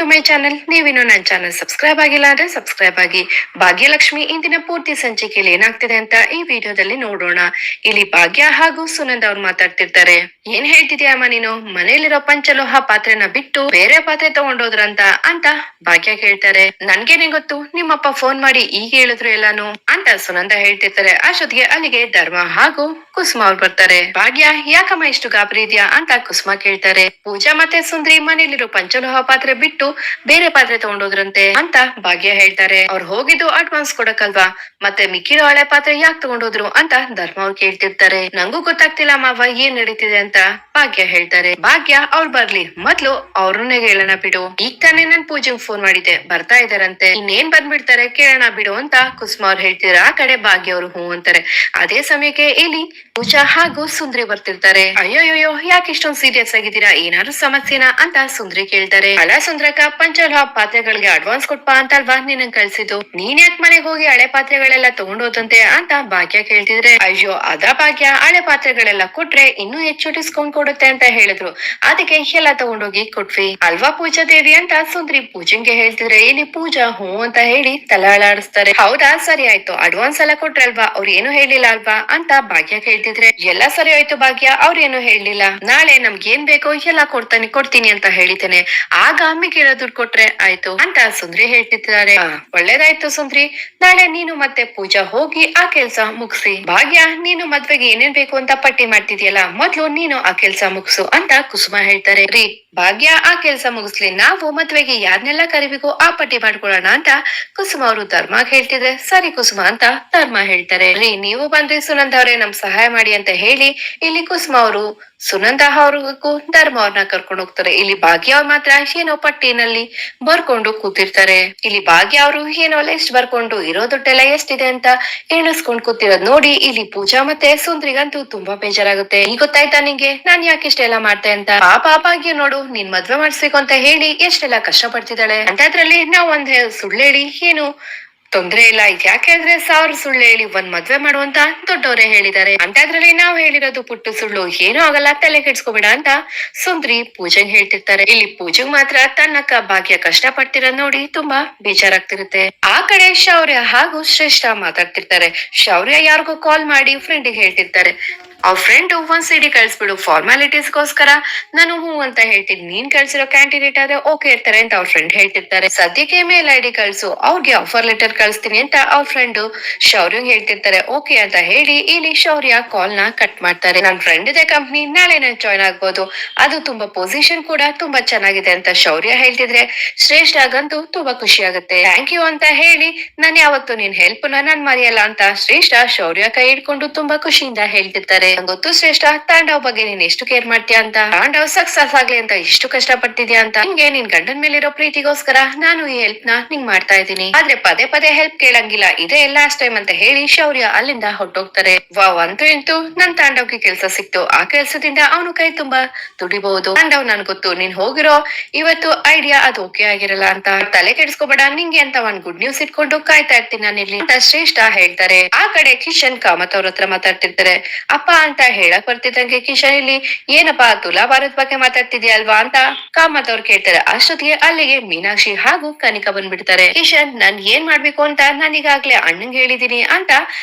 To my channel. ನೀವಿನ್ನು ನನ್ನ channel subscribe ಆಗಿಲ್ಲ ಅಂದ್ರೆ ಸಬ್ಸ್ಕ್ರೈಬ್ ಆಗಿ. ಭಾಗ್ಯಲಕ್ಷ್ಮಿ ಇಂದಿನ ಪೂರ್ತಿ ಸಂಚಿಕೆಯಲ್ಲಿ ಏನಾಗ್ತಿದೆ ಅಂತ ಈ ವಿಡಿಯೋದಲ್ಲಿ ನೋಡೋಣ. ಇಲ್ಲಿ ಭಾಗ್ಯ ಹಾಗೂ ಸುನಂದ್ ಅವ್ರು ಮಾತಾಡ್ತಿರ್ತಾರೆ. ಏನ್ ಹೇಳ್ತಿದ್ಯಾ ಅಮ್ಮ ನೀನು? ಮನೇಲಿರೋ ಪಂಚಲೋಹ ಪಾತ್ರೆನ ಬಿಟ್ಟು ಬೇರೆ ಪಾತ್ರೆ ತಗೊಂಡೋದ್ರಂತ ಅಂತ ಭಾಗ್ಯ ಕೇಳ್ತಾರೆ. ನನ್ಗೇನೆ ಗೊತ್ತು, ನಿಮ್ಮಪ್ಪ ಫೋನ್ ಮಾಡಿ ಈಗ ಹೇಳಿದ್ರು ಎಲ್ಲಾನು ಅಂತ ಸುನಂದ ಹೇಳ್ತಿರ್ತಾರೆ. ಅಷ್ಟೊತ್ತಿಗೆ ಅಲ್ಲಿಗೆ ಧರ್ಮ ಹಾಗೂ ಕುಸುಮ ಅವ್ರು ಬರ್ತಾರೆ. ಭಾಗ್ಯ, ಯಾಕಮ್ಮ ಇಷ್ಟು ಗಾಬರಿ ಇದೆಯಾ ಅಂತ ಕುಸುಮ ಕೇಳ್ತಾರೆ. ಪೂಜಾ ಮತ್ತೆ ಸುಂದ್ರಿ ಮನೇಲಿರೋ ಪಂಚಲೋಹ ಪಾತ್ರೆ ಬಿಟ್ಟು ಬೇರೆ ಪಾತ್ರೆ ತಗೊಂಡೋದ್ರಂತೆ ಅಂತ ಭಾಗ್ಯ ಹೇಳ್ತಾರೆ. ಅವ್ರು ಹೋಗಿದ್ದು ಅಡ್ವಾನ್ಸ್ ಕೊಡಕ್ಕಲ್ವಾ, ಮತ್ತೆ ಮಿಕ್ಕಿರೋ ಹಳೆ ಪಾತ್ರೆ ಯಾಕೆ ತಗೊಂಡೋದ್ರು ಅಂತ ಧರ್ಮ ಅವ್ರು ಕೇಳ್ತಿರ್ತಾರೆ. ನಂಗೂ ಗೊತ್ತಾಗ್ತಿಲ್ಲ ಮಾವ ಏನ್ ನಡೀತಿದೆ ಅಂತ ಭಾಗ್ಯ ಹೇಳ್ತಾರೆ. ಭಾಗ್ಯ, ಅವ್ರು ಬರ್ಲಿ, ಮೊದ್ಲು ಅವ್ರನ್ನೇ ಹೇಳೋಣ ಬಿಡು. ಈಗ ತಾನೇ ನನ್ ಪೂಜೆಗ್ ಫೋನ್ ಮಾಡಿದ್ದೆ, ಬರ್ತಾ ಇದಾರಂತೆ, ಇನ್ನೇನ್ ಬಂದ್ಬಿಡ್ತಾರೆ ಕೇಳೋಣ ಬಿಡು ಅಂತ ಕುಸುಮ ಅವ್ರು ಹೇಳ್ತಿದ್ರ. ಆ ಕಡೆ ಭಾಗ್ಯ ಅವರು ಹೂ ಅಂತಾರೆ. ಅದೇ ಸಮಯಕ್ಕೆ ಇಲ್ಲಿ ಪೂಜಾ ಹಾಗೂ ಸುಂದ್ರಿ ಬರ್ತಿರ್ತಾರೆ. ಅಯ್ಯೋಯ್ಯೋ, ಯಾಕೆ ಇಷ್ಟೊಂದು ಸೀರಿಯಸ್ ಆಗಿದ್ದೀರಾ? ಏನಾದ್ರು ಸಮಸ್ಯೆನಾ ಅಂತ ಸುಂದ್ರಿ ಕೇಳ್ತಾರೆ. ಅಲ್ಲ ಸುಂದ್ರಕ್ಕ, ಪಂಚಲೋಹ ಪಾತ್ರೆಗಳಿಗೆ ಅಡ್ವಾನ್ಸ್ ಕೊಟ್ಪಾ ಅಂತಲ್ವಾ ನಿನ್ನನ್ ಕಳ್ಸಿದ್ದು, ನೀನ್ ಯಾಕೆ ಮನೆಗೆ ಹೋಗಿ ಹಳೆ ಪಾತ್ರೆಗಳೆಲ್ಲ ತಗೊಂಡೋದಂತೆ ಅಂತ ಭಾಗ್ಯ ಕೇಳ್ತಿದ್ರೆ, ಅಯ್ಯೋ ಅದಾ ಭಾಗ್ಯ, ಹಳೆ ಪಾತ್ರೆಗಳೆಲ್ಲ ಕೊಟ್ರೆ ಇನ್ನೂ ಹೆಚ್ಚು ಡಿಸ್ಕೌಂಟ್ ಕೊಡುತ್ತೆ ಅಂತ ಹೇಳಿದ್ರು, ಅದಕ್ಕೆ ಎಲ್ಲ ತಗೊಂಡೋಗಿ ಕೊಟ್ವಿ ಅಲ್ವಾ ಪೂಜಾ ದೇವಿ ಅಂತ ಸುಂದ್ರಿ ಪೂಜನ್ಗೆ ಹೇಳ್ತಿದ್ರೆ. ಇಲ್ಲಿ ಪೂಜಾ ಹೂ ಅಂತ ಹೇಳಿ ತಲೆ ಅಳಾಡಿಸ್ತಾರೆ. ಹೌದಾ, ಸರಿ ಆಯ್ತು, ಅಡ್ವಾನ್ಸ್ ಎಲ್ಲ ಕೊಟ್ರಲ್ವಾ, ಅವ್ರು ಏನು ಹೇಳಿಲ್ಲ ಅಲ್ವಾ ಅಂತ ಭಾಗ್ಯ ಕೇಳ್ತಿದ್ರೆ, ಎಲ್ಲ ಸರಿ ಆಯ್ತು ಭಾಗ್ಯ, ಅವ್ರೇನು ಹೇಳಿಲ್ಲ, ನಾಳೆ ನಮ್ಗೆ ಏನ್ ಬೇಕೋ ಎಲ್ಲ ಕೊಡ್ತೀನಿ ಅಂತ ಹೇಳಿದ್ದೇನೆ, ಆಗ ಮಿಕ್ಕಿರೋ ದುಡ್ಡು ಕೊಟ್ರೆ ಆಯ್ತು ಅಂತ ಸುಂದ್ರಿ ಹೇಳ್ತಿದ್ದಾರೆ. ಒಳ್ಳೇದಾಯ್ತು ಸುಂದ್ರಿ, ನಾಳೆ ನೀನು ಮತ್ತೆ ಪೂಜಾ ಹೋಗಿ ಆ ಕೆಲ್ಸ ಮುಗಿಸಿ. ಭಾಗ್ಯ, ನೀನು ಮದ್ವೆಗೆ ಏನೇನ್ ಬೇಕು ಅಂತ ಪಟ್ಟಿ ಮಾಡ್ತಿದ್ಯಲ್ಲ, ಮೊದ್ಲು ನೀನು ಆ ಕೆಲ್ಸ ಮುಗಿಸು ಅಂತ ಕುಸುಮ ಹೇಳ್ತಾರೆ. ರೀ ಭಾಗ್ಯ ಆ ಕೆಲ್ಸ ಮುಗಿಸ್ಲಿ, ನಾವು ಮದ್ವೆಗೆ ಯಾರನ್ನೆಲ್ಲ ಕರಿಬೇಕು ಆ ಪಟ್ಟಿ ಮಾಡ್ಕೊಳ್ಳೋಣ ಅಂತ ಕುಸುಮ ಅವರು ಧರ್ಮ ಹೇಳ್ತಿದ್ರೆ. ಸರಿ ಕುಸುಮ ಅಂತ ಧರ್ಮ ಹೇಳ್ತಾರೆ. ರೀ ನೀವು ಬಂದ್ರಿ ಸುನಂದ ಅವ್ರೆ, ನಮ್ ಸಹಾಯ ಮಾಡಿ ಅಂತ ಹೇಳಿ ಇಲ್ಲಿ ಕುಸುಮ ಅವರು ಸುನಂದ ಅವ್ರಿಗೂ ಧರ್ಮ ಅವ್ರನ್ನ ಕರ್ಕೊಂಡು ಹೋಗ್ತಾರೆ. ಇಲ್ಲಿ ಭಾಗ್ಯ ಅವ್ರು ಮಾತ್ರ ಏನೋ ಪಟ್ಟಿನಲ್ಲಿ ಬರ್ಕೊಂಡು ಕೂತಿರ್ತಾರೆ. ಇಲ್ಲಿ ಭಾಗ್ಯ ಅವರು ಏನೋ ಲಿಸ್ಟ್ ಬರ್ಕೊಂಡು ಇರೋ ದುಡ್ಡೆಲ್ಲ ಎಷ್ಟಿದೆ ಅಂತ ಎಣಿಸ್ಕೊಂಡ್ ಕೂತಿರೋದ್ ನೋಡಿ ಇಲ್ಲಿ ಪೂಜಾ ಮತ್ತೆ ಸುಂದ್ರಿಗಂತೂ ತುಂಬಾ ಬೇಜಾರಾಗುತ್ತೆ. ಈಗ ಗೊತ್ತಾಯ್ತಾ ನಿಂಗೆ ನಾನ್ ಯಾಕೆ ಇಷ್ಟೆಲ್ಲ ಮಾಡ್ತೆ ಅಂತ? ಪಾಪ ಭಾಗ್ಯ ನೋಡು, ನಿನ್ ಮದ್ವೆ ಮಾಡ್ಸ್ಬೇಕು ಅಂತ ಹೇಳಿ ಎಷ್ಟೆಲ್ಲ ಕಷ್ಟ ಪಡ್ತಿದ್ದಾಳೆ ಅಂತ. ಅದ್ರಲ್ಲಿ ನಾವ್ ಒಂದ್ ಸುಳ್ಳು ಹೇಳಿ ಏನು ತೊಂದ್ರೆ ಇಲ್ಲ, ಯಾಕೆಂದ್ರೆ 1000 ಸುಳ್ಳು ಹೇಳಿ ಒಂದ್ ಮದ್ವೆ ಮಾಡುವಂತ ದೊಡ್ಡವರೇ ಹೇಳಿದ್ದಾರೆ, ಅಂತ ಅದ್ರಲ್ಲಿ ನಾವ್ ಹೇಳಿರೋದು ಪುಟ್ಟು ಸುಳ್ಳು, ಏನೂ ಆಗಲ್ಲ, ತಲೆ ಕೆಡ್ಸ್ಕೊಬೇಡ ಅಂತ ಸುಂದ್ರಿ ಪೂಜೆಗ್ ಹೇಳ್ತಿರ್ತಾರೆ. ಇಲ್ಲಿ ಪೂಜೆಗ್ ಮಾತ್ರ ತನ್ನಕ್ಕ ಭಾಗ್ಯ ಕಷ್ಟ ಪಡ್ತಿರೋದ್ ನೋಡಿ ತುಂಬಾ ಬೇಜಾರಾಗ್ತಿರುತ್ತೆ. ಆ ಕಡೆ ಶೌರ್ಯ ಹಾಗೂ ಶ್ರೇಷ್ಠ ಮಾತಾಡ್ತಿರ್ತಾರೆ. ಶೌರ್ಯ ಯಾರಿಗೂ ಕಾಲ್ ಮಾಡಿ ಫ್ರೆಂಡಿಗೆ ಹೇಳ್ತಿರ್ತಾರೆ, ಅವ್ರ ಫ್ರೆಂಡ್ ಒಂದ್ ಸಿಡಿ ಕಳ್ಸ್ಬಿಡು, ಫಾರ್ಮಾಲಿಟೀಸ್ಗೋಸ್ಕರ ನಾನು ಹೂ ಅಂತ ಹೇಳ್ತೀನಿ, ನೀನ್ ಕಳ್ಸಿರೋ ಕ್ಯಾಂಡಿಡೇಟ್ ಆದ್ರೆ ಓಕೆ ಇರ್ತಾರೆ ಅಂತ ಅವ್ರ ಫ್ರೆಂಡ್ ಹೇಳ್ತಿರ್ತಾರೆ. ಸದ್ಯಕ್ಕೆ ಮೇಲ್ ಐಡಿ ಕಳ್ಸು, ಅವ್ರಿಗೆ ಆಫರ್ ಲೆಟರ್ ಕಳಿಸ್ತೀನಿ ಅಂತ ಅವ್ರ ಫ್ರೆಂಡ್ ಶೌರ್ಯ ಹೇಳ್ತಿರ್ತಾರೆ. ಓಕೆ ಅಂತ ಹೇಳಿ ಇಲ್ಲಿ ಶೌರ್ಯ ಕಾಲ್ ನ ಕಟ್ ಮಾಡ್ತಾರೆ. ನನ್ ಫ್ರೆಂಡ್ ಇದೆ ಕಂಪ್ನಿ, ನಾಳೆ ನಾನು ಜಾಯ್ನ್ ಆಗ್ಬೋದು, ಅದು ತುಂಬಾ ಪೊಸಿಷನ್ ಕೂಡ ತುಂಬಾ ಚೆನ್ನಾಗಿದೆ ಅಂತ ಶೌರ್ಯ ಹೇಳ್ತಿದ್ರೆ ಶ್ರೇಷ್ಠಗಂತೂ ತುಂಬಾ ಖುಷಿ ಆಗುತ್ತೆ. ಥ್ಯಾಂಕ್ ಯು ಅಂತ ಹೇಳಿ, ನಾನ್ ಯಾವತ್ತು ನಿನ್ ಹೆಲ್ಪ್ ನಾನ್ ಮರೆಯಲ್ಲ ಅಂತ ಶ್ರೇಷ್ಠ ಶೌರ್ಯ ಕೈ ಹಿಡ್ಕೊಂಡು ತುಂಬಾ ಖುಷಿಯಿಂದ ಹೇಳ್ತಿರ್ತಾರೆ. ಗೊತ್ತು ಶ್ರೇಷ್ಠ, ತಾಂಡವ್ ಬಗ್ಗೆ ನೀನ್ ಎಷ್ಟು ಕೇರ್ ಮಾಡ್ತೀಯ ಅಂತ, ತಾಂಡವ್ ಸಕ್ಸಸ್ ಆಗ್ಲಿ ಅಂತ ಎಷ್ಟು ಕಷ್ಟ ಪಡ್ತಿದ್ಯಾ ಅಂತ, ನಿಂಗೆ ನಿನ್ ಗಂಡನ್ ಮೇಲಿರೋ ಪ್ರೀತಿಗೋಸ್ಕರ ನಾನು ಈ ಹೆಲ್ಪ್ ನ ನಿಂಗ್ ಮಾಡ್ತಾ ಇದ್ದೀನಿ, ಆದ್ರೆ ಪದೇ ಪದೇ ಹೆಲ್ಪ್ ಕೇಳಂಗಿಲ್ಲ, ಇದೇ ಲಾಸ್ಟ್ ಟೈಮ್ ಅಂತ ಹೇಳಿ ಶೌರ್ಯ ಅಲ್ಲಿಂದ ಹೊಟ್ಟೋಗ್ತಾರೆ. ವಾವ್, ಅಂತೂ ಇಂತೂ ನನ್ ತಾಂಡವ್ಗೆ ಕೆಲ್ಸ ಸಿಕ್ತು, ಆ ಕೆಲ್ಸದಿಂದ ಅವನು ಕೈ ತುಂಬಾ ದುಡಿಬಹುದು. ತಾಂಡವ್, ನನ್ ಗೊತ್ತು ನೀನ್ ಹೋಗಿರೋ ಇವತ್ತು ಐಡಿಯಾ ಅದು ಓಕೆ ಆಗಿರಲ್ಲ ಅಂತ, ತಲೆ ಕೆಡಿಸ್ಕೋಬೇಡ, ನಿಂಗೆ ಅಂತ ಒಂದ್ ಗುಡ್ ನ್ಯೂಸ್ ಇಟ್ಕೊಂಡು ಕಾಯ್ತಾ ಇರ್ತೀನಿ ನಾನು ಇಲ್ಲಿ ಅಂತ ಶ್ರೇಷ್ಠ ಹೇಳ್ತಾರೆ. ಆ ಕಡೆ ಕಿಶನ್ ಕಾಮತ್ ಅವ್ರ ಹತ್ರ ಮಾತಾಡ್ತಿರ್ತಾರೆ. ಅಪ್ಪ ಅಂತ ಹೇಳಕ್ ಬರ್ತಿದ್ದಂಗೆ ಕಿಶನ್, ಇಲ್ಲಿ ಏನಪ್ಪಾ ತುಲಾ ಭಾರತ್ ಬಗ್ಗೆ ಮಾತಾಡ್ತಿದ್ಯಾ ಅಲ್ವಾ ಅಂತ ಕಾಮತ್ ಅವ್ರು ಕೇಳ್ತಾರೆ. ಅಷ್ಟೊತ್ತಿಗೆ ಅಲ್ಲಿಗೆ ಮೀನಾಕ್ಷಿ ಹಾಗೂ ಕನಿಕಾ ಬಂದ್ಬಿಡ್ತಾರೆ. ಕಿಶನ್, ನಾನ್ ಏನ್ ಮಾಡ್ಬೇಕು ಅಂತ ನಾನ್ ಈಗಾಗ್ಲೇ ಅಣ್ಣಂಗ್ ಹೇಳಿದೀನಿ ಅಂತ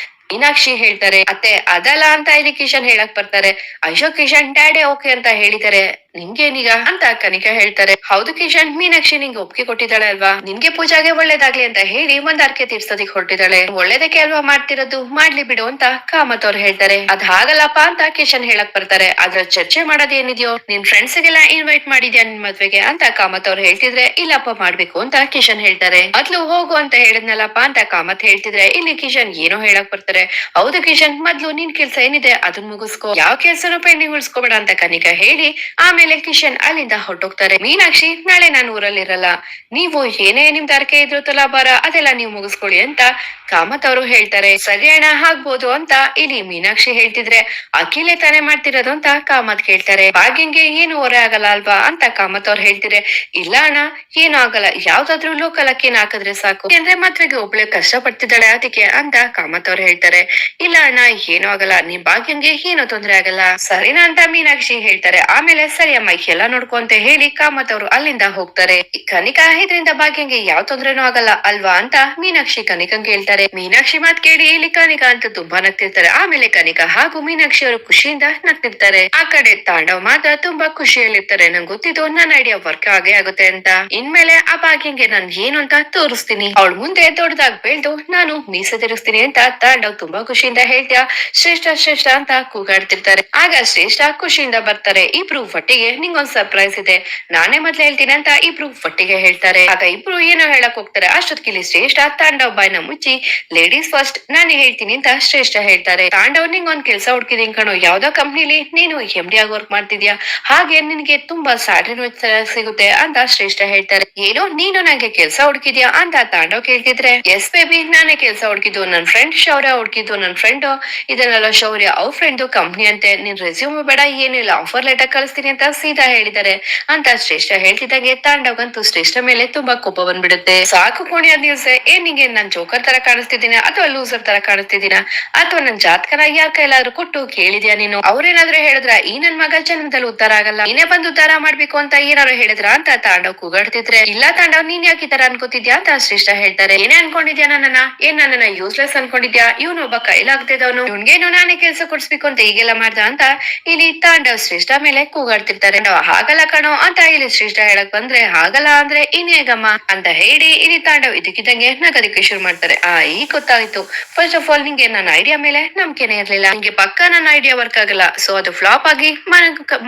ಮೀನಾಕ್ಷಿ ಹೇಳ್ತಾರೆ. ಅತ್ತೆ ಅದಲ್ಲ ಅಂತ ಇಲ್ಲಿ ಕಿಶನ್ ಹೇಳಕ್ ಬರ್ತಾರೆ. ಅಯ್ಯೋ ಕಿಶನ್, ಡ್ಯಾಡಿ ಓಕೆ ಅಂತ ಹೇಳಿದ್ದಾರೆ, ನಿನ್ಗೇನೀಗ ಅಂತ ಕನಿಕಾ ಹೇಳ್ತಾರೆ. ಹೌದು ಕಿಶನ್, ಮೀನಾಕ್ಷಿ ನಿಂಗೆ ಒಪ್ಪಿಗೆ ಕೊಟ್ಟಿದ್ದಾಳೆ ಅಲ್ವಾ, ನಿನ್ಗೆ ಪೂಜಾಗೆ ಒಳ್ಳೇದಾಗ್ಲಿ ಅಂತ ಹೇಳಿ ಒಂದ್ ಅರ್ಕೆ ತೀರ್ಸೋದಿಕ್ ಹೊರಟಿದ್ದಾಳೆ, ಒಳ್ಳೇದಕ್ಕೆ ಅಲ್ವಾ ಮಾಡ್ತಿರೋದು, ಮಾಡ್ಲಿ ಬಿಡು ಅಂತ ಕಾಮತ್ ಅವ್ರು ಹೇಳ್ತಾರೆ. ಅದ್ ಹಾಗಲ್ಲಪ್ಪ ಅಂತ ಕಿಶನ್ ಹೇಳಕ್ ಬರ್ತಾರೆ. ಅದ್ರ ಚರ್ಚೆ ಮಾಡೋದ್ ಏನಿದ್ಯೋ, ನಿನ್ ಫ್ರೆಂಡ್ಸ್ ಗೆಲ್ಲ ಇನ್ವೈಟ್ ಮಾಡಿದ್ಯಾ ನಿನ್ ಮದ್ವೆಗೆ ಅಂತ ಕಾಮತ್ ಅವ್ರು ಹೇಳ್ತಿದ್ರೆ, ಇಲ್ಲಪ್ಪ ಮಾಡ್ಬೇಕು ಅಂತ ಕಿಶನ್ ಹೇಳ್ತಾರೆ. ಮೊದ್ಲು ಹೋಗು ಅಂತ ಹೇಳಿದ್ನಲ್ಲಪ್ಪ ಅಂತ ಕಾಮತ್ ಹೇಳ್ತಿದ್ರೆ, ಇಲ್ಲಿ ಕಿಶನ್ ಏನೋ ಹೇಳಕ್ ಬರ್ತಾರೆ. ಹೌದು ಕಿಶನ್, ಮೊದ್ಲು ನಿನ್ ಕೆಲ್ಸ ಏನಿದೆ ಅದನ್ನ ಮುಗಿಸ್ಕೋ, ಯಾವ ಕೆಲ್ಸನೂ ಪೆಂಡಿಂಗ್ ಉಳಿಸ್ಕೋಬೇಡ ಅಂತ ಕನಿಕಾ ಹೇಳಿ ಆಮೇಲೆ ಕಿಶನ್ ಅಲ್ಲಿಂದ ಹೊರಟೋಗ್ತಾರೆ. ಮೀನಾಕ್ಷಿ, ನಾಳೆ ನಾನು ಊರಲ್ಲಿರಲ್ಲ, ನೀವು ಏನೇ ನಿಮ್ದು ಅರ್ಕೆ ಇದ್ರು ತುಲಾಭಾರ ಅದೆಲ್ಲ ನೀವು ಮುಗಿಸ್ಕೊಳ್ಳಿ ಅಂತ ಕಾಮತ್ ಅವರು ಹೇಳ್ತಾರೆ. ಸರಿ ಅಣ್ಣ, ಆಗ್ಬೋದು ಅಂತ ಇಲ್ಲಿ ಮೀನಾಕ್ಷಿ ಹೇಳ್ತಿದ್ರೆ, ಅಖಿಲೆ ತಾನೇ ಮಾಡ್ತಿರೋದು ಅಂತ ಕಾಮತ್ ಕೇಳ್ತಾರೆ. ಭಾಗ್ಯಂಗೆ ಏನು ಹೊರೆ ಆಗಲ್ಲ ಅಲ್ವಾ ಅಂತ ಕಾಮತ್ ಅವ್ರು ಹೇಳ್ತಿದ್ರೆ, ಇಲ್ಲ ಅಣ್ಣ, ಏನು ಆಗಲ್ಲ, ಯಾವ್ದಾದ್ರು ಲೋಕಲ್ ಅಕ್ಕಿನ ಹಾಕಿದ್ರೆ ಸಾಕು, ಅಂದ್ರೆ ಮದ್ವೆಗೆ ಒಬ್ಳೆ ಕಷ್ಟ ಪಡ್ತಿದ್ದಾಳೆ ಅದಕ್ಕೆ ಅಂತ ಕಾಮತ್ ಅವ್ರು ಹೇಳ್ತಾರೆ. ಇಲ್ಲ ಅಣ್ಣ, ಏನೂ ಆಗಲ್ಲ, ನಿಮ್ ಭಾಗ್ಯಂಗೆ ಏನೋ ತೊಂದ್ರೆ ಆಗಲ್ಲ, ಸರಿನಾ ಅಂತ ಮೀನಾಕ್ಷಿ ಹೇಳ್ತಾರೆ. ಆಮೇಲೆ ಸರಿ ಅಮ್ಮ ಎಲ್ಲ ನೋಡ್ಕೊ ಅಂತ ಹೇಳಿ ಕಾಮತ್ ಅವರು ಅಲ್ಲಿಂದ ಹೋಗ್ತಾರೆ. ಕನಿಕಾ ಇದರಿಂದ ಭಾಗ್ಯಂಗೆ ಯಾವ ತೊಂದ್ರೆನೂ ಆಗಲ್ಲ ಅಲ್ವಾ ಅಂತ ಮೀನಾಕ್ಷಿ ಕನಿಕಂಗೆ ಹೇಳ್ತಾರೆ. ಮೀನಾಕ್ಷಿ ಮಾತ್ ಕೇಳಿ ಇಲ್ಲಿ ಕನಿಕಾ ಅಂತ ತುಂಬಾ ನಗ್ತಿರ್ತಾರೆ. ಆಮೇಲೆ ಕನಿಕಾ ಹಾಗೂ ಮೀನಾಕ್ಷಿ ಅವರು ಖುಷಿಯಿಂದ ನಗ್ತಿರ್ತಾರೆ. ಆ ಕಡೆ ತಾಂಡವ್ ಮಾತ್ರ ತುಂಬಾ ಖುಷಿಯಲ್ಲಿರ್ತಾರೆ. ನಂಗೆ ಗೊತ್ತಿದ್ದು ನನ್ನ ಐಡಿಯಾ ವರ್ಕ್ ಆಗೇ ಆಗುತ್ತೆ ಅಂತ. ಇನ್ಮೇಲೆ ಆ ಭಾಗ್ಯಂಗೆ ನಾನ್ ಏನು ಅಂತ ತೋರಿಸ್ತೀನಿ, ಅವಳ ಮುಂದೆ ದೊಡ್ಡದಾಗ್ ಬೆಳ್ದು ನಾನು ಮೀಸೆ ತಿರುಗಿಸ್ತೀನಿ ಅಂತ ತಾಂಡವ್ ತುಂಬಾ ಖುಷಿಯಿಂದ ಹೇಳ್ತೀಯ ಶ್ರೇಷ್ಠ ಶ್ರೇಷ್ಠ ಅಂತ ಕೂಗಾಡ್ತಿರ್ತಾರೆ. ಆಗ ಶ್ರೇಷ್ಠ ಖುಷಿಯಿಂದ ಬರ್ತಾರೆ. ಇಬ್ರು ಒಟ್ಟಿಗೆ ನಿಂಗೊಂದ್ ಸರ್ಪ್ರೈಸ್ ಇದೆ, ನಾನೇ ಮೊದ್ಲು ಹೇಳ್ತೀನಿ ಅಂತ ಇಬ್ರು ಒಟ್ಟಿಗೆ ಹೇಳ್ತಾರೆ. ಆಗ ಇಬ್ರು ಏನೋ ಹೇಳಕ್ ಹೋಗ್ತಾರೆ. ಅಷ್ಟೊತ್ತಿಗೆ ಶ್ರೇಷ್ಠ ತಾಂಡವ್ ಬಾಯ್ನ ಮುಚ್ಚಿ ಲೇಡೀಸ್ ಫಸ್ಟ್ ನಾನೇ ಹೇಳ್ತೀನಿ ಅಂತ ಶ್ರೇಷ್ಠ ಹೇಳ್ತಾರೆ. ತಾಂಡವ್ ನಿಂಗೊಂದ್ ಕೆಲ್ಸ ಹುಡ್ಕಿದೀನಿ ಕಣೋ, ಯಾವ್ದೋ ಕಂಪ್ನಿಲಿ ನೀನು MD ಆಗಿ ವರ್ಕ್ ಮಾಡ್ತಿದ್ಯಾ, ಹಾಗೆ ನಿನ್ಗೆ ತುಂಬಾ ಸ್ಯಾಲರಿ ಸಿಗುತ್ತೆ ಅಂತ ಶ್ರೇಷ್ಠ ಹೇಳ್ತಾರೆ. ಏನೋ ನೀನು ನಂಗೆ ಕೆಲ್ಸ ಹುಡ್ಕಿದ್ಯಾ ಅಂತ ತಾಂಡವ್ ಕೇಳ್ತಿದ್ರೆ, ಎಸ್ ಬೇಬಿ ನಾನೇ ಕೆಲ್ಸ ಹುಡ್ಕಿದ್ದು, ನನ್ ಫ್ರೆಂಡ್ ಶೌರ್ಯ ಹುಡ್ಕಿದ್ದು. ನನ್ ಫ್ರೆಂಡ್ ಇದನ್ನೆಲ್ಲ ಶೌರ್ಯ ಅವ್ರ ಫ್ರೆಂಡ್ ಕಂಪ್ನಿ ಅಂತೆ, ನಿನ್ ರೆಸ್ಯೂಮ್ ಬೇಡ ಏನಿಲ್ಲ ಆಫರ್ ಲೆಟರ್ ಕಳಿಸ್ತೀನಿ ಅಂತ ಸೀದಾ ಹೇಳಿದ್ದಾರೆ ಅಂತ ಶ್ರೇಷ್ಠ ಹೇಳ್ತಿದ್ದಂಗೆ ತಾಂಡವ್ಗಂತೂ ಶ್ರೇಷ್ಠ ಮೇಲೆ ತುಂಬಾ ಕೋಪ ಬಂದ್ಬಿಡುತ್ತೆ. ಸಾಕು ಕೋಣಿಯ ದಿವ್ಸ ನಿಂಗೆ ನಾನ್ ಜೋಕರ್ ತರ ಕಾಣಿಸ್ತಿದ್ದೀನ ಅಥವಾ ಲೂಸರ್ ತರ ಕಾಣಿಸ್ತಿದ್ದೀನ ಅಥವಾ ನನ್ ಜಾತಕನ ಯಾರ ಕೈಲಾದ್ರೂ ಕೊಟ್ಟು ಕೇಳಿದ್ಯಾ ನೀನು? ಅವ್ರೇನಾದ್ರೂ ಹೇಳಿದ್ರ ಈ ನನ್ ಮಗ ಜನ್ಮದಲ್ಲಿ ಉದ್ಧಾರ ಆಗಲ್ಲ, ನೀನೇ ಬಂದು ಉದ್ಧಾರ ಮಾಡ್ಬೇಕು ಅಂತ ಏನಾದ್ರು ಹೇಳಿದ್ರ ಅಂತ ತಾಂಡವ್ ಕೂಗಾಡ್ತಿದ್ರೆ, ಇಲ್ಲ ತಾಂಡವ್ ನೀನ್ ಯಾಕೆ ಈ ತರ ಅನ್ಕೋತಿದ್ಯಾ ಅಂತ ಶ್ರೇಷ್ಠ ಹೇಳ್ತಾರೆ. ಏನೇ ಅನ್ಕೊಂಡಿದ್ಯಾ ನನ್ನನ್ನ ಯೂಸ್ಲೆಸ್ ಅನ್ಕೊಂಡಿದ್ಯಾ? ಇವನೊಬ್ಬ ಕೈಲಾಗ್ತಿದ್ದವನು, ಇವ್ನ್ಗೇನು ನಾನೇ ಕೆಲ್ಸ ಕೊಡ್ಸ್ಬೇಕು ಅಂತ ಈಗೆಲ್ಲ ಮಾಡ್ದ ಅಂತ ಇಲ್ಲಿ ತಾಂಡವ್ ಶ್ರೇಷ್ಠ ಮೇಲೆ ಕೂಗಾಡ್ತಿರ್ತಾರೆ. ಹಾಗಲ್ಲ ಕಣೋ ಅಂತ ಇಲ್ಲಿ ಶ್ರೇಷ್ಠ ಹೇಳಕ್ ಬಂದ್ರೆ, ಹಾಗಲ್ಲ ಅಂದ್ರೆ ಇನ್ನೇಗಮ್ಮ ಅಂತ ಹೇಳಿ ಇಲ್ಲಿ ತಾಂಡವ್ ಇದಕ್ಕಿದ್ದಂಗೆ ನಗದಕ್ಕೆ ಶುರು ಮಾಡ್ತಾರೆ. ಈಗ ಗೊತ್ತಾಯ್ತು, ಫಸ್ಟ್ ಆಫ್ ಆಲ್ ನಿಂಗೆ ನನ್ನ ಐಡಿಯಾ ಮೇಲೆ ನಂಬಿಕೆನೇ ಇರ್ಲಿಲ್ಲ, ನಿಂಗೆ ಪಕ್ಕ ನನ್ನ ಐಡಿಯಾ ವರ್ಕ್ ಆಗಲ್ಲ, ಸೊ ಅದು ಫ್ಲಾಪ್ ಆಗಿ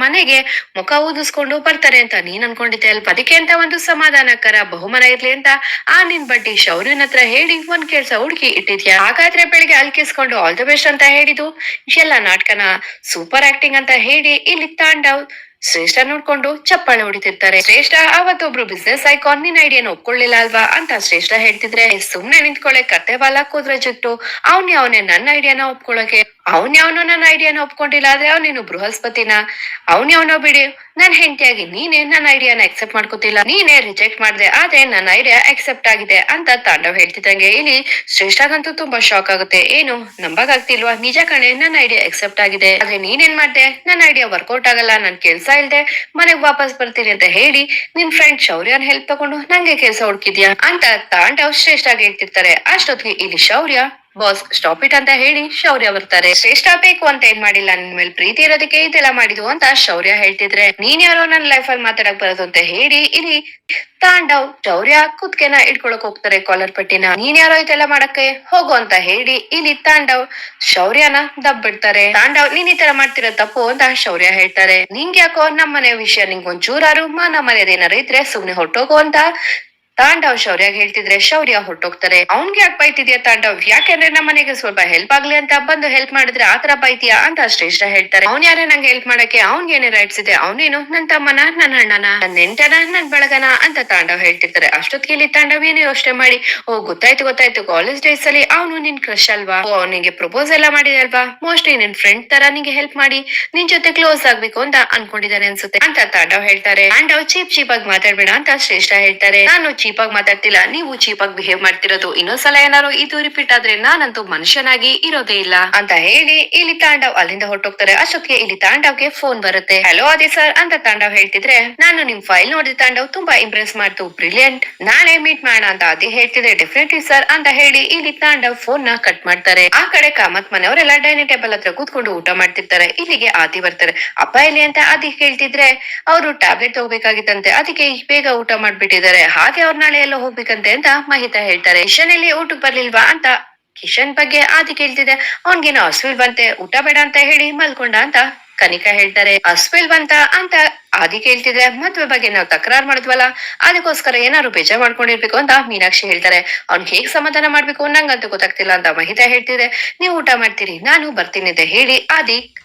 ಮನೆಗೆ ಮುಖ ಊದಿಸ್ಕೊಂಡು ಬರ್ತಾರೆ ಅಂತ ನೀನ್ ಅನ್ಕೊಂಡಿದ್ದೆ ಅಲ್ಪ, ಅದಕ್ಕೆ ಅಂತ ಒಂದು ಸಮಾಧಾನಕರ ಬಹುಮಾನ ಇರ್ಲಿ ಅಂತ ಆ ನಿನ್ ಬಡ್ಡಿ ಶೌರ್ಯನ ಹತ್ರ ಹೇಳಿ ಒಂದ್ ಕೆಲ್ಸ ಹುಡುಕಿ ಇಟ್ಟಿದ್ಯಾ. ಹಾಗಾದ್ರೆ ಬೆಳಿಗ್ಗೆ ಅಲ್ಕಿಸ್ಕೊಂಡು ಆಲ್ ದ ಬೆಸ್ಟ್ ಅಂತ ಹೇಳಿದ್ದು ಎಲ್ಲ ನಾಟಕನ ಸೂಪರ್ ಆಕ್ಟಿಂಗ್ ಅಂತ ಹೇಳಿ ಇಲ್ಲಿ ತಾಂಡವ್ ಶ್ರೇಷ್ಠ ನೋಡ್ಕೊಂಡು ಚಪ್ಪಾಳೆ ಹೊಡಿತಿರ್ತಾರೆ. ಶ್ರೇಷ್ಠ ಅವತ್ತೊಬ್ರು ಬಿಸ್ನೆಸ್ ಐಕಾನ್ ನಿನ್ ಐಡಿಯಾನ ಒಪ್ಕೊಳ್ಳಿಲ್ಲ ಅಲ್ವಾ ಅಂತ ಶ್ರೇಷ್ಠ ಹೇಳ್ತಿದ್ರೆ, ಸುಮ್ನೆ ನಿಂತ್ಕೊಳ್ಳೆ ಕತ್ತೆ ಬಾಲ ಕೂದ್ರೆ ಜುಟ್ಟು, ಅವನೇ ನನ್ನ ಐಡಿಯಾನ ಒಪ್ಕೊಳಕ್ಕೆ, ಅವನ್ಯಾವನೋ ನನ್ನ ಐಡಿಯಾನ ಒಪ್ಕೊಂಡಿಲ್ಲ ಆದ್ರೆ ಅವನೇನು ಬೃಹಸ್ಪತಿನ, ಅವನ್ಯಾವನೋ ಬಿಡಿ, ನನ್ ಹೆಂಡತಿಯಾಗಿ ನೀನೇ ನನ್ನ ಐಡಿಯಾನ ಅಕ್ಸೆಪ್ಟ್ ಮಾಡ್ಕೋತಿಲ್ಲ, ನೀನೇ ರಿಜೆಕ್ಟ್ ಮಾಡ್ದೆ ಆದ್ರೆ ನನ್ನ ಐಡಿಯಾ ಅಕ್ಸೆಪ್ಟ್ ಆಗಿದೆ ಅಂತ ತಾಂಡವ್ ಹೇಳ್ತಿದ್ದಂಗೆ ಇಲ್ಲಿ ಶ್ರೇಷ್ಠಗಂತೂ ತುಂಬಾ ಶಾಕ್ ಆಗುತ್ತೆ. ಏನು ನಂಬಕ್ ಆಗ್ತಿಲ್ವಾ? ನಿಜ ಕಣೆ, ನನ್ನ ಐಡಿಯಾ ಅಕ್ಸೆಪ್ಟ್ ಆಗಿದೆ, ಆದ್ರೆ ನೀನೇನ್ ಮಾಡ್ದೆ? ನನ್ನ ಐಡಿಯಾ ವರ್ಕೌಟ್ ಆಗಲ್ಲ, ನನ್ ಕೆಲ್ಸ ಇಲ್ದೆ ಮನೆಗ್ ವಾಪಸ್ ಬರ್ತೀನಿ ಅಂತ ಹೇಳಿ ನಿನ್ ಫ್ರೆಂಡ್ ಶೌರ್ಯನ್ ಹೆಲ್ಪ್ ತಗೊಂಡು ನಂಗೆ ಕೆಲ್ಸ ಹುಡ್ಕಿದ್ಯಾ ಅಂತ ತಾಂಡವ್ ಶ್ರೇಷ್ಠ ಹೇಳ್ತಿರ್ತಾರೆ. ಅಷ್ಟೊತ್ತಿಗೆ ಇಲ್ಲಿ ಶೌರ್ಯ ಬಾಸ್ ಸ್ಟಾಪ್ ಇಟ್ ಅಂತ ಹೇಳಿ ಶೌರ್ಯ ಬರ್ತಾರೆ. ಶ್ರೇಷ್ಠ ಬೇಕು ಅಂತ ಏನ್ ಮಾಡಿಲ್ಲ, ನಿನ್ ಮೇಲೆ ಪ್ರೀತಿ ಇರೋದಕ್ಕೆ ಇದೆಲ್ಲ ಮಾಡಿದ್ವು ಅಂತ ಶೌರ್ಯ ಹೇಳ್ತಿದ್ರೆ, ನೀನ್ ಯಾರೋ ನನ್ನ ಲೈಫ್ ಅಲ್ಲಿ ಮಾತಾಡಕ್ ಬರೋದು ಅಂತ ಹೇಳಿ ಇಲ್ಲಿ ತಾಂಡವ್ ಶೌರ್ಯ ಕುತ್ಕೆನ ಇಟ್ಕೊಳಕ್ ಹೋಗ್ತಾರೆ, ಕಾಲರ್ ಪಟ್ಟಿನ. ನೀನ್ ಯಾರೋ ಇದೆಲ್ಲ ಮಾಡಕ್ಕೆ ಹೋಗು ಅಂತ ಹೇಳಿ ಇಲ್ಲಿ ತಾಂಡವ್ ಶೌರ್ಯನ ದಬ್ಬಿಡ್ತಾರೆ. ತಾಂಡವ್ ನೀನ್ ಈ ತರ ಮಾಡ್ತಿರೋ ತಪ್ಪು ಅಂತ ಶೌರ್ಯ ಹೇಳ್ತಾರೆ. ನಿಂಗ್ ಯಾಕೋ ನಮ್ಮನೆ ವಿಷಯ ನಿಂಗ್ ಒಂಚೂರಾರು ಮಾನ ಮರ್ಯಾದೇನಾರು ಇದ್ರೆ ಸುಮ್ನೆ ಹೊಟ್ಟೋಗು ಅಂತ ತಾಂಡವ್ ಶೌರ್ಯ ಹೇಳ್ತಿದ್ರೆ ಶೌರ್ಯ ಹೊಟ್ಟೋಗ್ತಾರೆ. ಅವ್ನ್ಗೆ ಯಾಕೆ ಬೈತಿದ್ಯಾ ತಾಂಡವ್? ಯಾಕೆಂದ್ರೆ ನಮ್ಮ ಮನೆಗೆ ಸ್ವಲ್ಪ ಹೆಲ್ಪ್ ಆಗ್ಲಿ ಅಂತ ಬಂದು ಹೆಲ್ಪ್ ಮಾಡಿದ್ರೆ ಆತರ ಬೈತೀಯಾ ಅಂತ ಶ್ರೇಷ್ಠ ಹೇಳ್ತಾರೆ. ಅವ್ನ್ ಯಾರೇ ನಂಗೆ ಹೆಲ್ಪ್ ಮಾಡಕ್ಕೆ, ಅವ್ನ್ಗೇನೆ ರೈಟ್ಸ್ ಇದೆ? ಅವನೇನು ನನ್ ತಮ್ಮನ, ನನ್ನ ಅಣ್ಣನ, ನನ್ನ ನೆಂಟನ, ನನ್ ಬಳಗನ ಅಂತ ತಾಂಡವ್ ಹೇಳ್ತಿರ್ತಾರೆ. ಅಷ್ಟೊತ್ತಿಗೆ ಇಲ್ಲಿ ತಾಂಡವ್ ಏನು ಯೋಚನೆ ಮಾಡಿ, ಓ ಗೊತ್ತಾಯ್ತು ಕಾಲೇಜ್ ಡೇಸ್ ಅಲ್ಲಿ ಅವನು ನಿನ್ ಕ್ರಶ್ ಅಲ್ವಾ, ಓ ಅವನಿಗೆ ಪ್ರಪೋಸ್ ಎಲ್ಲ ಮಾಡಿದೆ ಅಲ್ವಾ, ಮೋಸ್ಟ್ಲಿ ನಿನ್ ಫ್ರೆಂಡ್ ತರ ನಿಂಗೆ ಹೆಲ್ಪ್ ಮಾಡಿ ನಿನ್ ಜೊತೆ ಕ್ಲೋಸ್ ಆಗ್ಬೇಕು ಅಂತ ಅನ್ಕೊಂಡಿದ್ದಾನೆ ಅನ್ಸುತ್ತೆ ಅಂತ ತಾಂಡವ್ ಹೇಳ್ತಾರೆ. ತಾಂಡವ್ ಚೀಪ್ ಆಗಿ ಮಾತಾಡ್ಬೇಡ ಅಂತ ಶ್ರೇಷ್ಠ ಹೇಳ್ತಾರೆ. ನಾನು ಚೀಪ್ ಆಗಿ ಮಾತಾಡ್ತಿಲ್ಲ, ನೀವು ಚೀಪ್ ಆಗಿ ಬಿಹೇವ್ ಮಾಡ್ತಿರೋದು, ಇನ್ನೊಂದ್ಸಲ ಏನಾರು ಇದು ರಿಪೀಟ್ ಆದ್ರೆ ನಾನಂತೂ ಮನುಷ್ಯನಾಗಿ ಇರೋದೇ ಇಲ್ಲ ಅಂತ ಹೇಳಿ ಇಲ್ಲಿ ತಾಂಡವ್ ಅಲ್ಲಿಂದ ಹೊರಟೋಗ್ತಾರೆ. ಅಷ್ಟೊತ್ತಿಗೆ ಇಲ್ಲಿ ತಾಂಡವ್ಗೆ ಫೋನ್ ಬರುತ್ತೆ. ಹಲೋ ಅದೇ ಸರ್ ಅಂತ ತಾಂಡವ್ ಹೇಳ್ತಿದ್ರೆ, ನಾನು ನಿಮ್ ಫೈಲ್ ನೋಡಿದ ತಾಂಡವ್ ತುಂಬಾ ಇಂಪ್ರೆಸ್ ಮಾಡ್ತು, ಬ್ರಿಲಿಯಂಟ್, ನಾಳೆ ಮೀಟ್ ಮಾಡೋಣ ಅಂತ ಅದೇ ಹೇಳ್ತಿದ್ರೆ, ಡೆಫಿನೆಟ್ಲಿ ಸರ್ ಅಂತ ಹೇಳಿ ಇಲ್ಲಿ ತಾಂಡವ್ ಫೋನ್ ನ ಕಟ್ ಮಾಡ್ತಾರೆ. ಆ ಕಡೆ ಕಾಮತ್ ಮನೆಯವರೆಲ್ಲ ಡೈನಿಂಗ್ ಟೇಬಲ್ ಹತ್ರ ಕೂತ್ಕೊಂಡು ಊಟ ಮಾಡ್ತಿರ್ತಾರೆ. ಇಲ್ಲಿಗೆ ಆದಿ ಬರ್ತಾರೆ. ಅಪ್ಪ ಇಲ್ಲಿ ಅಂತ ಆದಿ ಕೇಳ್ತಿದ್ರೆ, ಅವರು ಟ್ಯಾಬ್ಲೆಟ್ ತಗೋಬೇಕಾಗಿತ್ತಂತೆ, ಅದಕ್ಕೆ ಬೇಗ ಊಟ ಮಾಡ್ಬಿಟ್ಟಿದ್ದಾರೆ, ಹಾಗೆ ಅವ್ರ ನಾಳೆ ಎಲ್ಲ ಹೋಗ್ಬೇಕಂತೆ ಅಂತ ಮಹಿತಾ ಹೇಳ್ತಾರೆ. ಕಿಶನ್ ಇಲ್ಲಿ ಊಟಕ್ಕೆ ಬರ್ಲಿಲ್ವಾ ಅಂತ ಕಿಶನ್ ಬಗ್ಗೆ ಆದಿ ಕೇಳ್ತಿದೆ. ಅವ್ನ್ಗೇನೋ ಹಸ್ವಿಲ್ ಬಂತೆ, ಊಟ ಬೇಡ ಅಂತ ಹೇಳಿ ಮಲ್ಕೊಂಡ ಅಂತ ಕನಿಕಾ ಹೇಳ್ತಾರೆ. ಹಸ್ವಿಲ್ ಬಂತ ಅಂತ ಆದಿ ಕೇಳ್ತಿದ್ರೆ, ಮದ್ವೆ ಬಗ್ಗೆ ನಾವ್ ತಕರಾರ್ ಮಾಡಿದ್ವಲ್ಲ ಅದಕ್ಕೋಸ್ಕರ ಏನಾದ್ರು ಬೇಜಾರ್ ಮಾಡ್ಕೊಂಡಿರ್ಬೇಕು ಅಂತ ಮೀನಾಕ್ಷಿ ಹೇಳ್ತಾರೆ. ಅವ್ನ್ ಹೇಗ್ ಸಮಾಧಾನ ಮಾಡ್ಬೇಕು ನಂಗಂತೂ ಗೊತ್ತಾಗ್ತಿಲ್ಲ ಅಂತ ಮಹಿತಾ ಹೇಳ್ತಿದ್ರೆ, ನೀವು ಊಟ ಮಾಡ್ತೀರಿ ನಾನು ಬರ್ತೀನಿ ಅಂತ ಹೇಳಿ ಆದಿ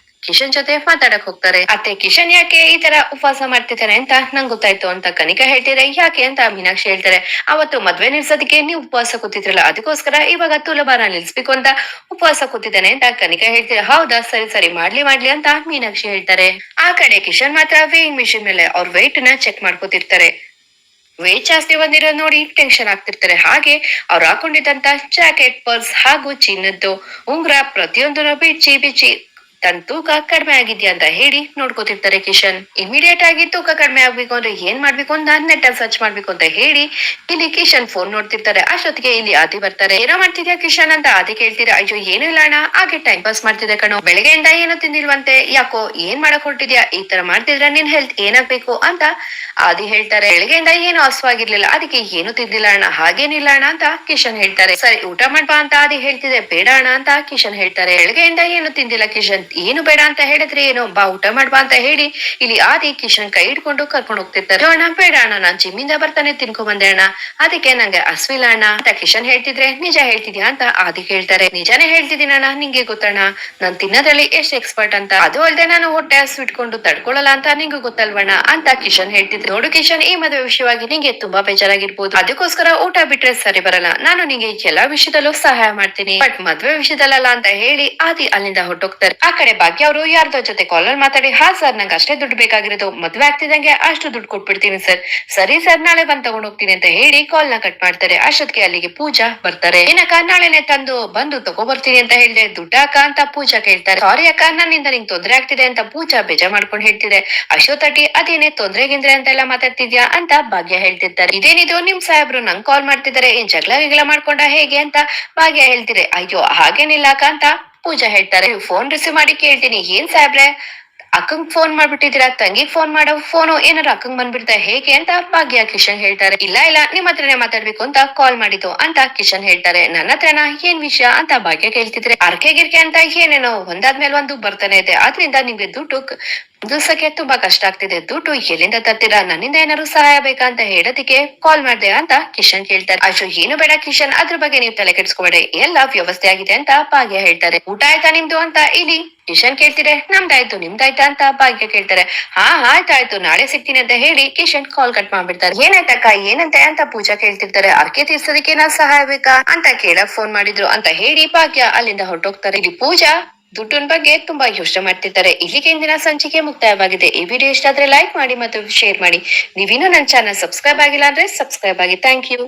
ಕಿಶನ್ ಜೊತೆ ಮಾತಾಡಕ್ ಹೋಗ್ತಾರೆ. ಅತ್ತೆ ಕಿಶನ್ ಯಾಕೆ ಈ ತರ ಉಪವಾಸ ಮಾಡ್ತಿದ್ದಾರೆ ಅಂತ ನಂಗೆ ಗೊತ್ತಾಯ್ತು ಅಂತ ಕನಿಕಾ ಹೇಳ್ತಿದ್ರೆ, ಯಾಕೆ ಅಂತ ಮೀನಾಕ್ಷಿ ಹೇಳ್ತಾರೆ. ಅವತ್ತು ಮದ್ವೆ ನಿಲ್ಸೋದಕ್ಕೆ ನೀವು ಉಪವಾಸ ಕೂತಿದ್ರಲ್ಲ, ಅದಕ್ಕೋಸ್ಕರ ಇವಾಗ ತುಲಭಾರ ನಿಲ್ಸ್ಬೇಕು ಅಂತ ಉಪವಾಸ ಕೂತಿದ್ದಾನೆ ಅಂತ ಕನಿಕಾ ಹೇಳ್ತಿದ್ರೆ, ಹೌದಾ ಸರಿ ಮಾಡ್ಲಿ ಅಂತ ಮೀನಾಕ್ಷಿ ಹೇಳ್ತಾರೆ. ಆ ಕಡೆ ಕಿಶನ್ ಮಾತ್ರ ವೇಯಿಂಗ್ ಮಿಷಿನ್ ಮೇಲೆ ಅವ್ರ ವೆಯ್ಟ್ ನ ಚೆಕ್ ಮಾಡ್ಕೋತಿರ್ತಾರೆ. ವೇಟ್ ಜಾಸ್ತಿ ಬಂದಿರೋ ನೋಡಿ ಟೆನ್ಷನ್ ಆಗ್ತಿರ್ತಾರೆ. ಹಾಗೆ ಅವ್ರು ಹಾಕೊಂಡಿದ್ದಂತ ಜಾಕೆಟ್, ಪರ್ಸ್ ಹಾಗೂ ಚಿನ್ನದ್ದು ಉಂಗ್ರ ಪ್ರತಿಯೊಂದನ್ನು ಬಿಚ್ಚಿ ತನ್ನ ತೂಕ ಕಡಿಮೆ ಆಗಿದ್ಯಾ ಅಂತ ಹೇಳಿ ನೋಡ್ಕೋತಿರ್ತಾರೆ ಕಿಶನ್. ಇಮಿಡಿಯೇಟ್ ಆಗಿ ತೂಕ ಕಡಿಮೆ ಆಗ್ಬೇಕು ಅಂದ್ರೆ ಏನ್ ಮಾಡ್ಬೇಕು ಅಂತ ನೆಟ್ ಅಲ್ಲಿ ಸರ್ಚ್ ಮಾಡ್ಬೇಕು ಅಂತ ಹೇಳಿ ಇಲ್ಲಿ ಕಿಶನ್ ಫೋನ್ ನೋಡ್ತಿರ್ತಾರೆ. ಅಷ್ಟೊತ್ತಿಗೆ ಇಲ್ಲಿ ಆದಿ ಬರ್ತಾರೆ. ಏನೋ ಮಾಡ್ತಿದ್ಯಾ ಕಿಶನ್ ಅಂತ ಆದಿ ಕೇಳ್ತೀರಾ. ಅಯ್ಯೋ ಏನೂ ಇಲ್ಲ ಅಣ್ಣ, ಹಾಗೆ ಟೈಮ್ ಪಾಸ್ ಮಾಡ್ತಿದ್ದೆ ಕಣೋ. ಬೆಳಗ್ಗೆಯಿಂದ ಏನೋ ತಿಂದಿಲ್ವಂತೆ, ಯಾಕೋ ಏನ್ ಮಾಡಕ್ ಹೊರಟಿದ್ಯಾ, ಈ ತರ ಮಾಡ್ತಿದ್ರೆ ನಿನ್ ಹೆಲ್ತ್ ಏನಾಗ್ಬೇಕು ಅಂತ ಆದಿ ಹೇಳ್ತಾರೆ. ಬೆಳಗ್ಗೆಯಿಂದ ಏನು ಹಸುವಾಗಿರ್ಲಿಲ್ಲ, ಅದಕ್ಕೆ ಏನು ತಿಂದಿಲ್ಲ ಅಣ್ಣ, ಹಾಗೇನಿಲ್ಲ ಅಣ್ಣ ಅಂತ ಕಿಶನ್ ಹೇಳ್ತಾರೆ. ಸರಿ ಊಟ ಮಾಡ್ಬಾ ಅಂತ ಆದಿ ಹೇಳ್ತಿದೆ. ಬೇಡ ಅಣ್ಣ ಅಂತ ಕಿಶನ್ ಹೇಳ್ತಾರೆ. ಬೆಳಗ್ಗೆಯಿಂದ ಏನು ತಿಂದಿಲ್ಲ ಕಿಶನ್, ಏನು ಬೇಡ ಅಂತ ಹೇಳಿದ್ರೆ ಏನು, ಬಾ ಊಟ ಮಾಡ್ಬಾ ಅಂತ ಹೇಳಿ ಇಲ್ಲಿ ಆದಿ ಕಿಶನ್ ಕೈ ಹಿಡ್ಕೊಂಡು ಕರ್ಕೊಂಡು ಹೋಗ್ತಿರ್ತಾರೆ. ಅಣ್ಣ ಬೇಡ ಅಣ್ಣ, ನಾನ್ ಜಿಮ್ಮಿಂದ ಬರ್ತಾನೆ ತಿನ್ಕೊ ಬಂದೆ ಅಣ್ಣ, ಅದಕ್ಕೆ ನಂಗೆ ಹಸ್ವಿಲ್ಲ ಅಣ್ಣ ಅಂತ ಕಿಶನ್ ಹೇಳ್ತಿದ್ರೆ, ನಿಜ ಹೇಳ್ತಿದ್ಯಾ ಅಂತ ಆದಿ ಹೇಳ್ತಾರೆ. ನಿಜಾನೇ ಹೇಳ್ತಿದ್ದೀನಿ ಅಣ್ಣ, ನಿಂಗೆ ಗೊತ್ತಣ್ಣ ನಾನ್ ತಿನ್ನೋದ್ರಲ್ಲಿ ಎಷ್ಟು ಎಕ್ಸ್ಪರ್ಟ್ ಅಂತ. ಅದು ಅಲ್ದೆ ನಾನು ಹೊಟ್ಟೆ ಹಸ್ವಿಟ್ಕೊಂಡು ತಡ್ಕೊಳಲ್ಲ ಅಂತ ನಿಂಗೂ ಗೊತ್ತಲ್ವಣ್ಣ ಅಂತ ಕಿಶನ್ ಹೇಳ್ತಿದ್ರು. ನೋಡು ಕಿಶನ್, ಈ ಮದುವೆ ವಿಷಯವಾಗಿ ನಿಂಗೆ ತುಂಬಾ ಬೇಜಾರಾಗಿರ್ಬೋದು, ಅದಕ್ಕೋಸ್ಕರ ಊಟ ಬಿಟ್ರೆ ಸರಿ ಬರಲ್ಲ. ನಾನು ನಿಂಗೆ ಎಲ್ಲಾ ವಿಷಯದಲ್ಲೂ ಸಹಾಯ ಮಾಡ್ತೀನಿ, ಬಟ್ ಮದ್ವೆ ವಿಷಯದಲ್ಲ ಅಂತ ಹೇಳಿ ಆದಿ ಅಲ್ಲಿಂದ ಹೊರಟೋಗ್ತಾರೆ. ಆ ಕಡೆ ಭಾಗ್ಯ ಅವರು ಯಾರ್ದೋ ಜೊತೆ ಕಾಲಲ್ಲಿ ಮಾತಾಡಿ, ಹಾ ಸರ್ ನಂಗೆ ಅಷ್ಟೇ ದುಡ್ಡು ಬೇಕಾಗಿರೋದು, ಮದ್ವೆ ಆಗ್ತಿದಂಗೆ ಅಷ್ಟು ದುಡ್ಡು ಕೊಟ್ಬಿಡ್ತೀನಿ ಸರ್. ಸರಿ ಸರ್, ನಾಳೆ ಬಂದ್ ತಗೊಂಡ್ ಹೋಗ್ತೀನಿ ಅಂತ ಹೇಳಿ ಕಾಲ್ ನ ಕಟ್ ಮಾಡ್ತಾರೆ. ಅಷ್ಟೊತ್ತಿಗೆ ಅಲ್ಲಿಗೆ ಪೂಜಾ ಬರ್ತಾರೆ. ಏನಕ್ಕ ನಾಳೆನೆ ಬಂದು ತಗೋ ಬರ್ತೀನಿ ಅಂತ ಹೇಳಿದೆ, ದುಡ್ಡ ಅಕ್ಕ ಅಂತ ಪೂಜಾ ಕೇಳ್ತಾರೆ. ಸಾರಿ ಅಕ್ಕ, ನನ್ನಿಂದ ನಿಂಗೆ ತೊಂದ್ರೆ ಆಗ್ತಿದೆ ಅಂತ ಪೂಜಾ ಬೇಜಾರ್ ಮಾಡ್ಕೊಂಡು ಹೇಳ್ತಿದೆ. ಅಶೋತಟಿ ಅದೇನೆ ತೊಂದ್ರೆ ಗಿಂದ್ರೆ ಅಂತೆಲ್ಲ ಮಾತಾಡ್ತಿದ್ಯಾ ಅಂತ ಭಾಗ್ಯ ಹೇಳ್ತಿರ್ತಾರೆ. ಇದೇನಿದು ನಿಮ್ ಸಾಹೇಬ್ರು ನಂಗ್ ಕಾಲ್ ಮಾಡ್ತಿದ್ದಾರೆ, ಏನ್ ಜಗಳ ಮಾಡ್ಕೊಂಡ ಹೇಗೆ ಅಂತ ಭಾಗ್ಯ ಹೇಳ್ತಿದೆ. ಅಯ್ಯೋ ಹಾಗೇನಿಲ್ಲ ಅಕ್ಕ ಅಂತ ಪೂಜಾ ಹೇಳ್ತಾರೆ. ಫೋನ್ ರಿಸೀವ್ ಮಾಡಿ ಕೇಳ್ತೀನಿ, ಏನ್ ಸಾಹೇಬ್ರೆ ಅಕ್ಕಂಗ್ ಫೋನ್ ಮಾಡ್ಬಿಟ್ಟಿದೀರಾ, ತಂಗಿಗ್ ಫೋನ್ ಮಾಡೋ ಫೋನು ಏನಾರ ಅಕ್ಕಂಗ್ ಬಂದ್ಬಿಡ್ತಾ ಹೇಗೆ ಅಂತ ಭಾಗ್ಯ ಕಿಶನ್ ಹೇಳ್ತಾರೆ. ಇಲ್ಲ ನಿಮ್ ಹತ್ರನೇ ಮಾತಾಡ್ಬೇಕು ಅಂತ ಕಾಲ್ ಮಾಡಿದ್ದು ಅಂತ ಕಿಶನ್ ಹೇಳ್ತಾರೆ. ನನ್ನ ಹತ್ರನಾ, ಏನ್ ವಿಷಯ ಅಂತ ಭಾಗ್ಯ ಕೇಳ್ತಿದ್ರೆ, ಅರ್ಕೆ ಗಿರ್ಕೆ ಅಂತ ಏನೇನೋ ಒಂದಾದ್ಮೇಲೆ ಒಂದು ಬರ್ತಾನೆ ಇದೆ, ಆದ್ರಿಂದ ನಿಮ್ಗೆ ದುಡ್ಡು ದಿವ್ಸಕ್ಕೆ ತುಂಬಾ ಕಷ್ಟ ಆಗ್ತಿದೆ, ದುಡ್ಡು ಎಲ್ಲಿಂದ ತರ್ತೀರಾ, ನನ್ನಿಂದ ಏನಾದ್ರು ಸಹಾಯ ಬೇಕಾ ಅಂತ ಹೇಳೋದಿಕ್ಕೆ ಕಾಲ್ ಮಾಡ್ದೆ ಅಂತ ಕಿಶನ್ ಕೇಳ್ತಾರೆ. ಅಯ್ಯೋ ಏನು ಬೇಡ ಕಿಶನ್, ಅದ್ರ ಬಗ್ಗೆ ನೀವು ತಲೆ ಕೆಡ್ಸ್ಕೊಬೇಡಿ, ಎಲ್ಲ ವ್ಯವಸ್ಥೆ ಆಗಿದೆ ಅಂತ ಭಾಗ್ಯ ಹೇಳ್ತಾರೆ. ಊಟ ಆಯ್ತಾ ನಿಮ್ದು ಅಂತ ಇಲ್ಲಿ ಕಿಶನ್ ಕೇಳ್ತಿದ್ರೆ, ನಮ್ದಾಯ್ತು ನಿಮ್ದಾಯ್ತಾ ಅಂತ ಭಾಗ್ಯ ಕೇಳ್ತಾರೆ. ಹಾ ಆಯ್ತಾಯ್ತು, ನಾಳೆ ಸಿಗ್ತೀನಿ ಅಂತ ಹೇಳಿ ಕಿಶನ್ ಕಾಲ್ ಕಟ್ ಮಾಡ್ಬಿಡ್ತಾರೆ. ಏನಾಯ್ತಕ್ಕ ಏನಂತೆ ಅಂತ ಪೂಜಾ ಕೇಳ್ತಿರ್ತಾರೆ. ಅರ್ಕೆ ತೀರ್ಸೋದಕ್ಕೆ ನಾ ಸಹಾಯ ಬೇಕಾ ಅಂತ ಕೇಳಕ್ ಫೋನ್ ಮಾಡಿದ್ರು ಅಂತ ಹೇಳಿ ಭಾಗ್ಯ ಅಲ್ಲಿಂದ ಹೊರಟೋಗ್ತಾರೆ. ಇಲ್ಲಿ ಪೂಜಾ ದುಡ್ಡಿನ ಬಗ್ಗೆ ತುಂಬಾ ಯೋಚನೆ ಮಾಡ್ತಿರ್ತಾರೆ. ಇಲ್ಲಿಗೆ ಇಂದಿನ ಸಂಚಿಕೆ ಮುಕ್ತಾಯವಾಗಿದೆ. ಈ ವಿಡಿಯೋ ಇಷ್ಟ ಆದ್ರೆ ಲೈಕ್ ಮಾಡಿ ಮತ್ತು ಶೇರ್ ಮಾಡಿ. ನೀವಿನ್ನೂ ನನ್ನ ಚಾನಲ್ ಸಬ್ಸ್ಕ್ರೈಬ್ ಆಗಿಲ್ಲ ಅಂದ್ರೆ ಸಬ್ಸ್ಕ್ರೈಬ್ ಆಗಿ. Thank you.